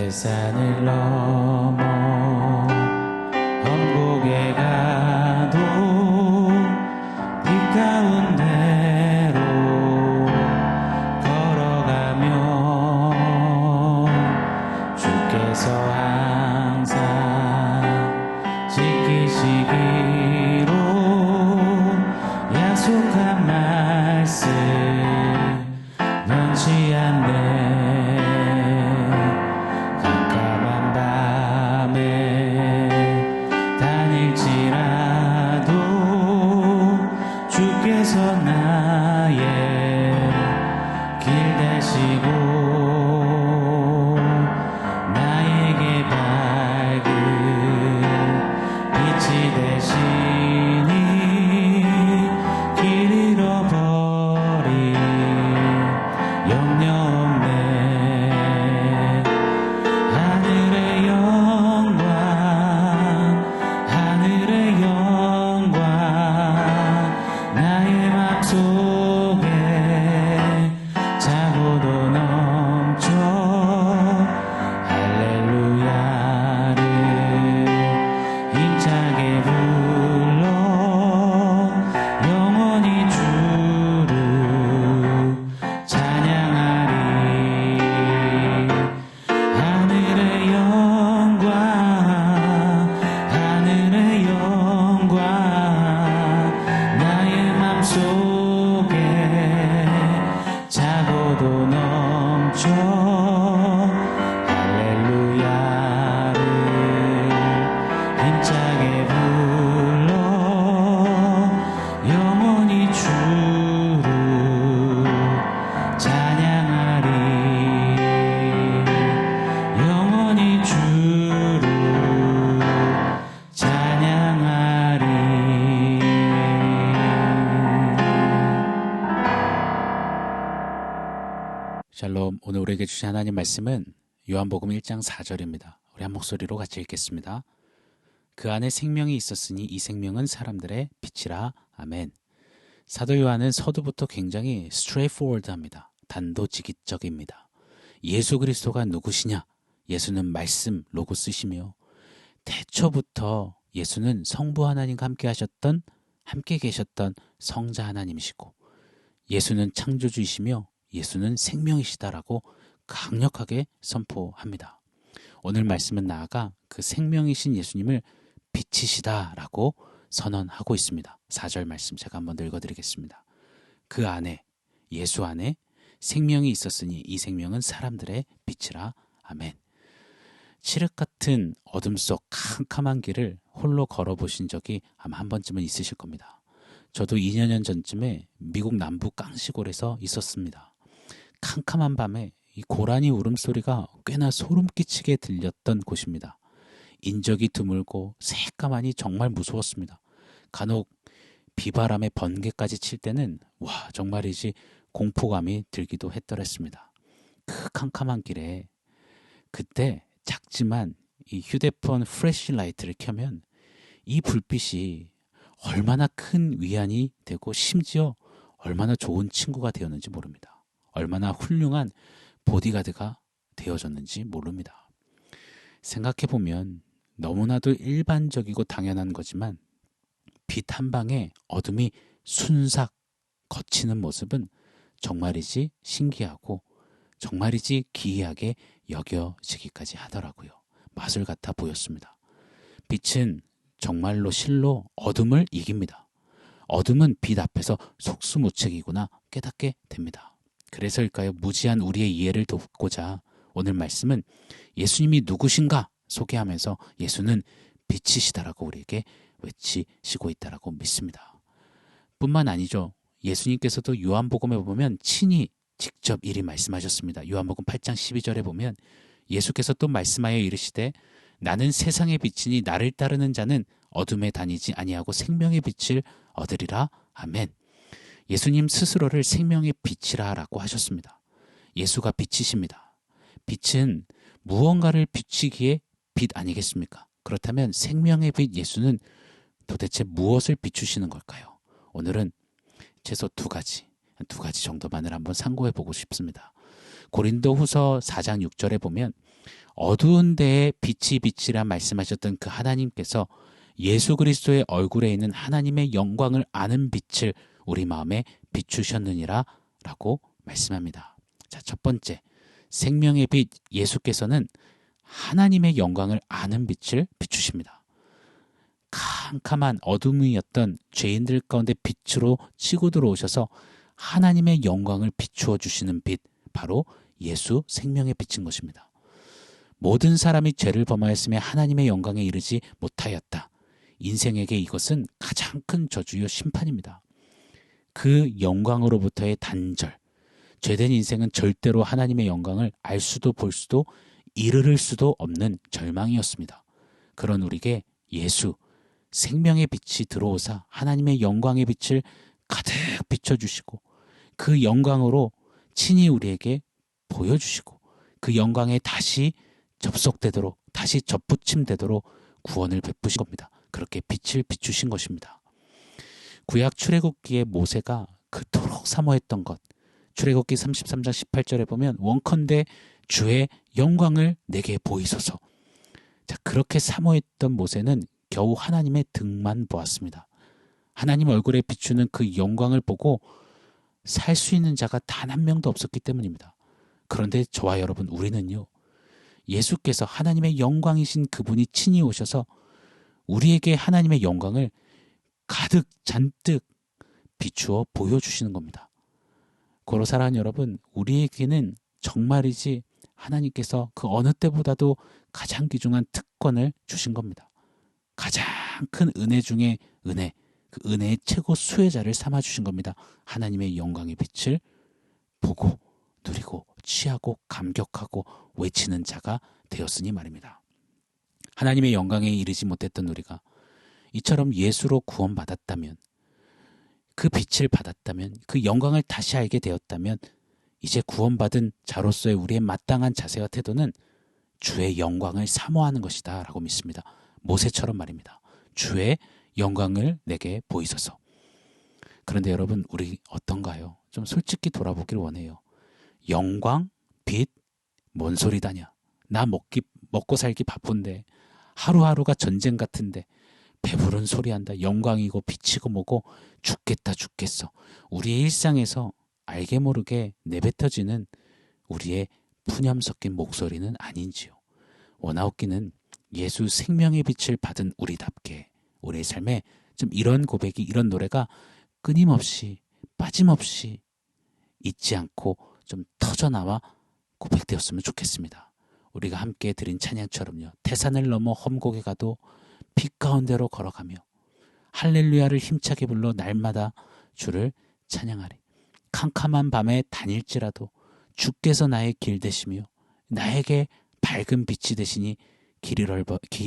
산을 넘어 험곡에 가도 빛 가운데로 걸어가며 주께서 항상 지키시기로 약속한 말씀 변치 않네. 깜깜한 밤에 다닐지라도 주께서 나의 길 되시고 나에게 밝은 빛이 되시니 길 잃어버린 염려 없네. 하늘의 영광 하늘의 영광 나의 맘속에 차고도 넘쳐 할렐루야를 힘차게 불러 영원히 주를 찬양하리. 하늘의 영광 하늘의 영광 나의 맘속에 차고도 넘쳐 할렐루야를 힘차게 불러 영원히 주를 찬양하리. 영원히 주를 찬양하리. 샬롬. 오늘 우리에게 주신 하나님 말씀은 요한복음 1장 4절입니다. 우리 한 목소리로 같이 읽겠습니다. 그 안에 생명이 있었으니 이 생명은 사람들의 빛이라. 아멘. 사도 요한은 서두부터 굉장히 straightforward합니다. 단도직입적입니다. 예수 그리스도가 누구시냐? 예수는 말씀, 로고스시며 태초부터 예수는 성부 하나님과 함께 계셨던 성자 하나님이시고 예수는 창조주이시며 예수는 생명이시다라고 강력하게 선포합니다. 오늘 말씀은 나아가 그 생명이신 예수님을 빛이시다라고 선언하고 있습니다. 4절 말씀 제가 한번 더 읽어드리겠습니다. 그 안에 예수 안에 생명이 있었으니 이 생명은 사람들의 빛이라. 아멘. 칠흑 같은 어둠 속 캄캄한 길을 홀로 걸어보신 적이 아마 한 번쯤은 있으실 겁니다. 저도 2년 전쯤에 미국 남부 깡시골에서 있었습니다. 캄캄한 밤에 이 고라니 울음소리가 꽤나 소름 끼치게 들렸던 곳입니다. 인적이 드물고 새까마니 정말 무서웠습니다. 간혹 비바람에 번개까지 칠 때는 와 정말이지 공포감이 들기도 했더랬습니다. 그 캄캄한 길에 그때 작지만 이 휴대폰 플래시라이트를 켜면 이 불빛이 얼마나 큰 위안이 되고 심지어 얼마나 좋은 친구가 되었는지 모릅니다. 얼마나 훌륭한 보디가드가 되어졌는지 모릅니다. 생각해보면 너무나도 일반적이고 당연한 거지만 빛 한 방에 어둠이 순삭 거치는 모습은 정말이지 신기하고 정말이지 기이하게 여겨지기까지 하더라고요. 마술 같아 보였습니다. 빛은 정말로 실로 어둠을 이깁니다. 어둠은 빛 앞에서 속수무책이구나 깨닫게 됩니다. 그래서일까요? 무지한 우리의 이해를 돕고자 오늘 말씀은 예수님이 누구신가 소개하면서 예수는 빛이시다라고 우리에게 외치시고 있다라고 믿습니다. 뿐만 아니죠. 예수님께서도 요한복음에 보면 친히 직접 이리 말씀하셨습니다. 요한복음 8장 12절에 보면 예수께서 또 말씀하여 이르시되 나는 세상의 빛이니 나를 따르는 자는 어둠에 다니지 아니하고 생명의 빛을 얻으리라. 아멘. 예수님 스스로를 생명의 빛이라 라고 하셨습니다. 예수가 빛이십니다. 빛은 무언가를 비추기에 빛 아니겠습니까? 그렇다면 생명의 빛 예수는 도대체 무엇을 비추시는 걸까요? 오늘은 최소 두 가지 정도만을 한번 상고해 보고 싶습니다. 고린도후서 4장 6절에 보면 어두운 데에 빛이 비치라 말씀하셨던 그 하나님께서 예수 그리스도의 얼굴에 있는 하나님의 영광을 아는 빛을 우리 마음에 비추셨느니라 라고 말씀합니다. 자, 첫 번째, 생명의 빛 예수께서는 하나님의 영광을 아는 빛을 비추십니다. 캄캄한 어둠이었던 죄인들 가운데 빛으로 치고 들어오셔서 하나님의 영광을 비추어 주시는 빛, 바로 예수 생명의 빛인 것입니다. 모든 사람이 죄를 범하였으며 하나님의 영광에 이르지 못하였다. 인생에게 이것은 가장 큰 저주요 심판입니다. 그 영광으로부터의 단절, 죄된 인생은 절대로 하나님의 영광을 알 수도 볼 수도 이르를 수도 없는 절망이었습니다. 그런 우리에게 예수, 생명의 빛이 들어오사 하나님의 영광의 빛을 가득 비춰주시고 그 영광으로 친히 우리에게 보여주시고 그 영광에 다시 접속되도록, 다시 접붙임되도록 구원을 베푸신 겁니다. 그렇게 빛을 비추신 것입니다. 구약 출애굽기에 모세가 그토록 사모했던 것, 출애굽기 33장 18절에 보면 원컨대 주의 영광을 내게 보이소서. 자, 그렇게 사모했던 모세는 겨우 하나님의 등만 보았습니다. 하나님 얼굴에 비추는 그 영광을 보고 살 수 있는 자가 단 한 명도 없었기 때문입니다. 그런데 저와 여러분, 우리는요, 예수께서 하나님의 영광이신 그분이 친히 오셔서 우리에게 하나님의 영광을 가득 잔뜩 비추어 보여주시는 겁니다. 고로 사랑하는 여러분, 우리에게는 정말이지 하나님께서 그 어느 때보다도 가장 귀중한 특권을 주신 겁니다. 가장 큰 은혜 중에 은혜, 그 은혜의 최고 수혜자를 삼아주신 겁니다. 하나님의 영광의 빛을 보고 누리고 취하고 감격하고 외치는 자가 되었으니 말입니다. 하나님의 영광에 이르지 못했던 우리가 이처럼 예수로 구원받았다면, 그 빛을 받았다면, 그 영광을 다시 알게 되었다면 이제 구원받은 자로서의 우리의 마땅한 자세와 태도는 주의 영광을 사모하는 것이다 라고 믿습니다. 모세처럼 말입니다. 주의 영광을 내게 보이소서. 그런데 여러분, 우리 어떤가요? 좀 솔직히 돌아보기를 원해요. 영광, 빛, 뭔 소리다냐? 나 먹고 살기 바쁜데, 하루하루가 전쟁 같은데 배부른 소리한다. 영광이고 빛이고 뭐고 죽겠다 죽겠어. 우리의 일상에서 알게 모르게 내뱉어지는 우리의 푸념 섞인 목소리는 아닌지요. 원하옵기는 예수 생명의 빛을 받은 우리답게 우리의 삶에 좀 이런 고백이, 이런 노래가 끊임없이 빠짐없이 잊지 않고 좀 터져나와 고백되었으면 좋겠습니다. 우리가 함께 드린 찬양처럼요, 태산을 넘어 험곡에 가도 빛 가운데로 걸어가며 할렐루야를 힘차게 불러 날마다 주를 찬양하리. 캄캄한 밤에 다닐지라도 주께서 나의 길 되시며 나에게 밝은 빛이 되시니 길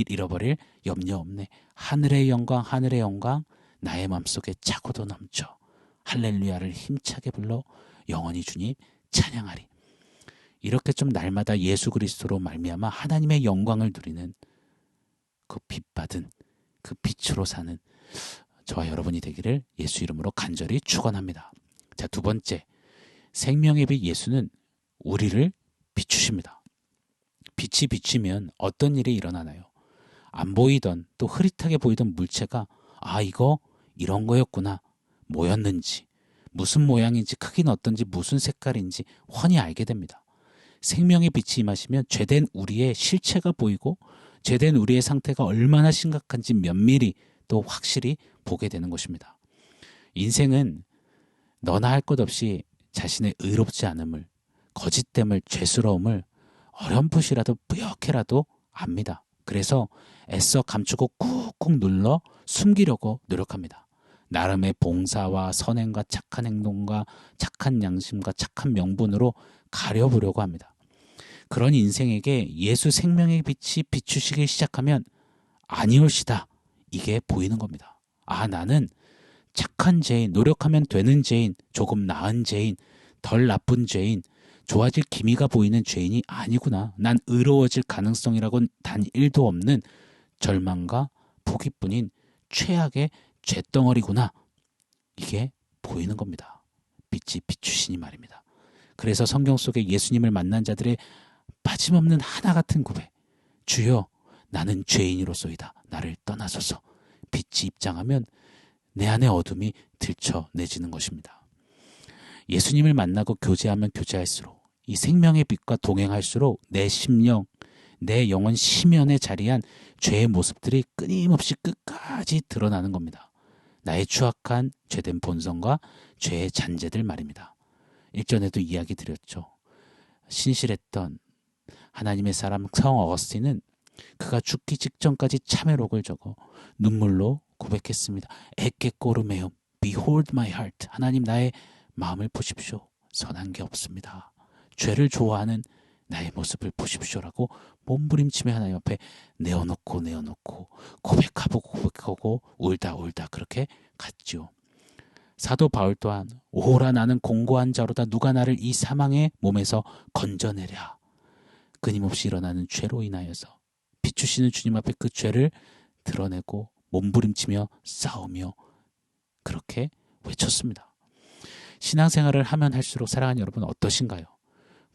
잃어버릴 염려 없네. 하늘의 영광 하늘의 영광 나의 맘속에 차고도 넘쳐. 할렐루야를 힘차게 불러 영원히 주님 찬양하리. 이렇게 좀 날마다 예수 그리스도로 말미암아 하나님의 영광을 누리는 그 빛받은, 그 빛으로 사는 저와 여러분이 되기를 예수 이름으로 간절히 축원합니다. 자, 두 번째, 생명의 빛 예수는 우리를 비추십니다. 빛이 비치면 어떤 일이 일어나나요? 안 보이던, 또 흐릿하게 보이던 물체가 이거 이런 거였구나, 뭐였는지, 무슨 모양인지, 크기는 어떤지, 무슨 색깔인지 훤히 알게 됩니다. 생명의 빛이 임하시면 죄된 우리의 실체가 보이고 죄된 우리의 상태가 얼마나 심각한지 면밀히 또 확실히 보게 되는 것입니다. 인생은 너나 할 것 없이 자신의 의롭지 않음을, 거짓됨을, 죄스러움을 어렴풋이라도 뿌옇게라도 압니다. 그래서 애써 감추고 꾹꾹 눌러 숨기려고 노력합니다. 나름의 봉사와 선행과 착한 행동과 착한 양심과 착한 명분으로 가려보려고 합니다. 그런 인생에게 예수 생명의 빛이 비추시기 시작하면 아니올시다, 이게 보이는 겁니다. 나는 착한 죄인, 노력하면 되는 죄인, 조금 나은 죄인, 덜 나쁜 죄인, 좋아질 기미가 보이는 죄인이 아니구나. 난 의로워질 가능성이라고는 단 1도 없는 절망과 포기뿐인 최악의 죄덩어리구나. 이게 보이는 겁니다. 빛이 비추시니 말입니다. 그래서 성경 속에 예수님을 만난 자들의 빠짐없는 하나 같은 고백. 주여, 나는 죄인으로소이다. 나를 떠나소서. 빛이 입장하면 내 안의 어둠이 들춰내지는 것입니다. 예수님을 만나고 교제하면 교제할수록, 이 생명의 빛과 동행할수록 내 심령, 내 영혼 심연에 자리한 죄의 모습들이 끊임없이 끝까지 드러나는 겁니다. 나의 추악한 죄된 본성과 죄의 잔재들 말입니다. 일전에도 이야기 드렸죠. 신실했던 하나님의 사람 성 어거스틴은 그가 죽기 직전까지 참회록을 적어 눈물로 고백했습니다. 에게 꼬르메움, behold my heart. 하나님, 나의 마음을 보십시오. 선한 게 없습니다. 죄를 좋아하는 나의 모습을 보십시오라고 몸부림치며 하나님 앞에 내어놓고 고백하고 울다 그렇게 갔죠. 사도 바울 또한 오호라, 나는 공고한 자로다. 누가 나를 이 사망의 몸에서 건져내랴. 끊임없이 일어나는 죄로 인하여서 비추시는 주님 앞에 그 죄를 드러내고 몸부림치며 싸우며 그렇게 외쳤습니다. 신앙생활을 하면 할수록 사랑하는 여러분 어떠신가요?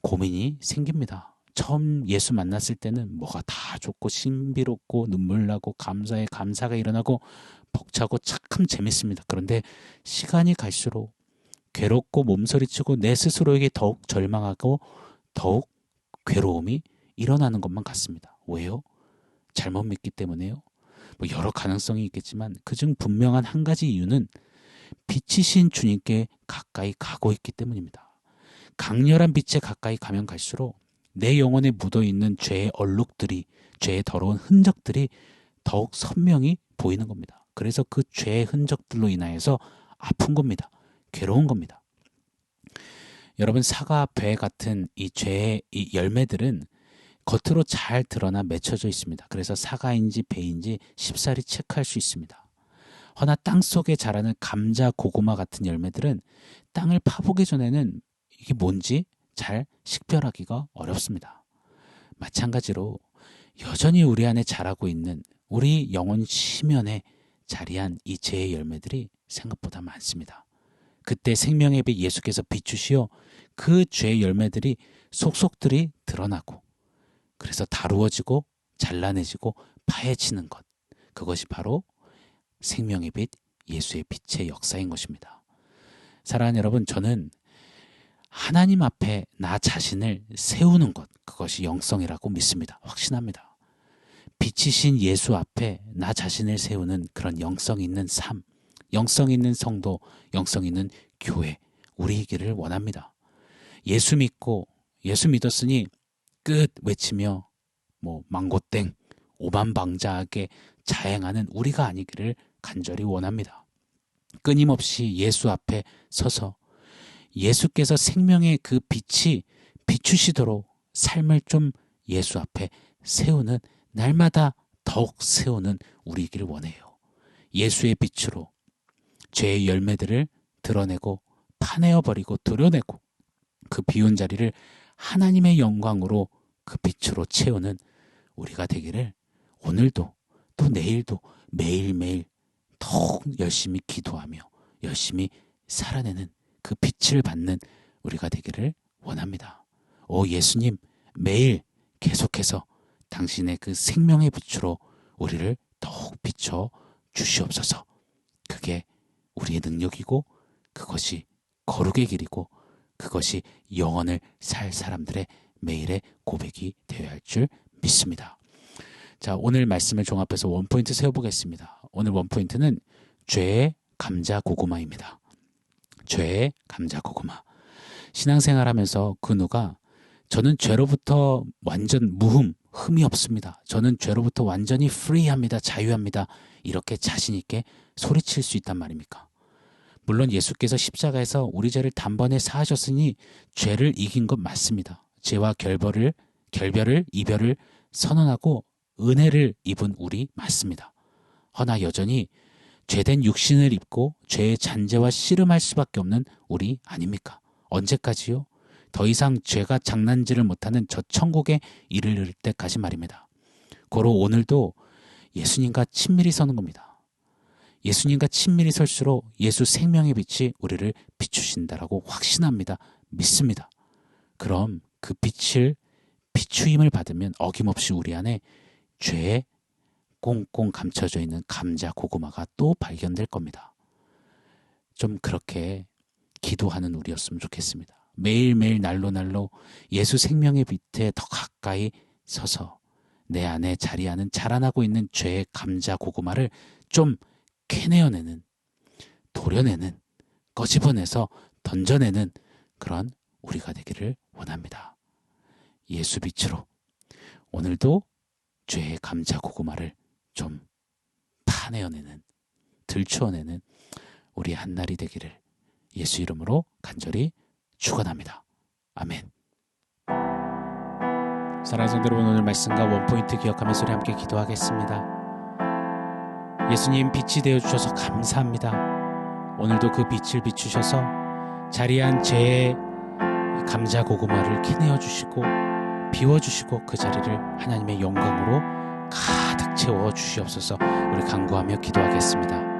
고민이 생깁니다. 처음 예수 만났을 때는 뭐가 다 좋고 신비롭고 눈물 나고 감사가 일어나고 벅차고 참 재밌습니다. 그런데 시간이 갈수록 괴롭고 몸서리치고 내 스스로에게 더욱 절망하고 더욱 괴로움이 일어나는 것만 같습니다. 왜요? 잘못 믿기 때문에요? 뭐 여러 가능성이 있겠지만 그중 분명한 한 가지 이유는 빛이신 주님께 가까이 가고 있기 때문입니다. 강렬한 빛에 가까이 가면 갈수록 내 영혼에 묻어있는 죄의 얼룩들이, 죄의 더러운 흔적들이 더욱 선명히 보이는 겁니다. 그래서 그 죄의 흔적들로 인하여서 아픈 겁니다. 괴로운 겁니다. 여러분, 사과, 배 같은 이 죄의 이 열매들은 겉으로 잘 드러나 맺혀져 있습니다. 그래서 사과인지 배인지 쉽사리 체크할 수 있습니다. 허나 땅속에 자라는 감자, 고구마 같은 열매들은 땅을 파보기 전에는 이게 뭔지 잘 식별하기가 어렵습니다. 마찬가지로 여전히 우리 안에 자라고 있는 우리 영혼 심연에 자리한 이 죄의 열매들이 생각보다 많습니다. 그때 생명의 빛 예수께서 비추시어 그 죄의 열매들이 속속들이 드러나고 그래서 다루어지고 잘라내지고 파헤치는 것, 그것이 바로 생명의 빛 예수의 빛의 역사인 것입니다. 사랑하는 여러분, 저는 하나님 앞에 나 자신을 세우는 것, 그것이 영성이라고 믿습니다. 확신합니다. 빛이신 예수 앞에 나 자신을 세우는 그런 영성 있는 삶, 영성 있는 성도, 영성 있는 교회, 우리이기를 원합니다. 예수 믿고 예수 믿었으니 끝 외치며 망고땡 오만방자하게 자행하는 우리가 아니기를 간절히 원합니다. 끊임없이 예수 앞에 서서 예수께서 생명의 그 빛이 비추시도록 삶을 좀 예수 앞에 세우는, 날마다 더욱 세우는 우리이기를 원해요. 예수의 빛으로 죄의 열매들을 드러내고 파내어버리고 드러내고 그 비운 자리를 하나님의 영광으로 그 빛으로 채우는 우리가 되기를 오늘도 또 내일도 매일매일 더욱 열심히 기도하며 열심히 살아내는 그 빛을 받는 우리가 되기를 원합니다. 오 예수님, 매일 계속해서 당신의 그 생명의 빛으로 우리를 더욱 비춰 주시옵소서. 그게 우리의 능력이고 그것이 거룩의 길이고 그것이 영혼을 살 사람들의 매일의 고백이 되어야 할 줄 믿습니다. 자, 오늘 말씀을 종합해서 원포인트 세워보겠습니다. 오늘 원포인트는 죄의 감자 고구마입니다. 죄의 감자 고구마. 신앙생활하면서 그 누가 저는 죄로부터 완전 흠이 없습니다. 저는 죄로부터 완전히 프리합니다. 자유합니다. 이렇게 자신 있게 소리칠 수 있단 말입니까? 물론 예수께서 십자가에서 우리 죄를 단번에 사하셨으니 죄를 이긴 것 맞습니다. 죄와 이별을 선언하고 은혜를 입은 우리 맞습니다. 허나 여전히 죄된 육신을 입고 죄의 잔재와 씨름할 수밖에 없는 우리 아닙니까? 언제까지요? 더 이상 죄가 장난질을 못하는 저 천국에 이르를 때까지 말입니다. 고로 오늘도 예수님과 친밀히 서는 겁니다. 예수님과 친밀히 설수록 예수 생명의 빛이 우리를 비추신다라고 확신합니다. 믿습니다. 그럼 그 빛을 비추임을 받으면 어김없이 우리 안에 죄에 꽁꽁 감춰져 있는 감자 고구마가 또 발견될 겁니다. 좀 그렇게 기도하는 우리였으면 좋겠습니다. 매일매일 날로 예수 생명의 빛에 더 가까이 서서 내 안에 자리하는 자라나고 있는 죄의 감자 고구마를 좀 캐내어내는, 도려내는, 꺼집어내서 던져내는 그런 우리가 되기를 원합니다. 예수 빛으로 오늘도 죄의 감자 고구마를 좀 파내어내는, 들추어내는 우리 한날이 되기를 예수 이름으로 간절히 축원합니다. 아멘. 사랑하는 성도 여러분, 오늘 말씀과 원포인트 기억하면서 우리 함께 기도하겠습니다. 예수님 빛이 되어주셔서 감사합니다. 오늘도 그 빛을 비추셔서 자리한 죄의 감자 고구마를 캐내어주시고 비워주시고 그 자리를 하나님의 영광으로 가득 채워주시옵소서. 우리 간구하며 기도하겠습니다.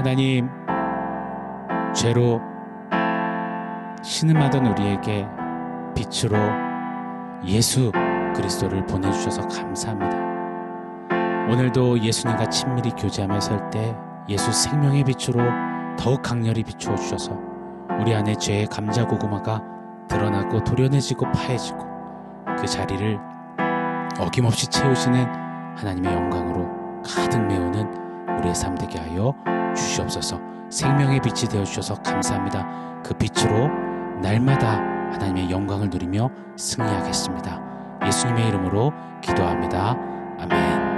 하나님, 죄로 신음하던 우리에게 빛으로 예수 그리스도를 보내주셔서 감사합니다. 오늘도 예수님과 친밀히 교제하며 설 때 예수 생명의 빛으로 더욱 강렬히 비추어 주셔서 우리 안에 죄의 감자 고구마가 드러나고 도려내지고 파해지고 그 자리를 어김없이 채우시는 하나님의 영광으로 가득 메우는 우리의 삶 되게 하여 주시옵소서. 생명의 빛이 되어주셔서 감사합니다. 그 빛으로 날마다 하나님의 영광을 누리며 승리하겠습니다. 예수님의 이름으로 기도합니다. 아멘.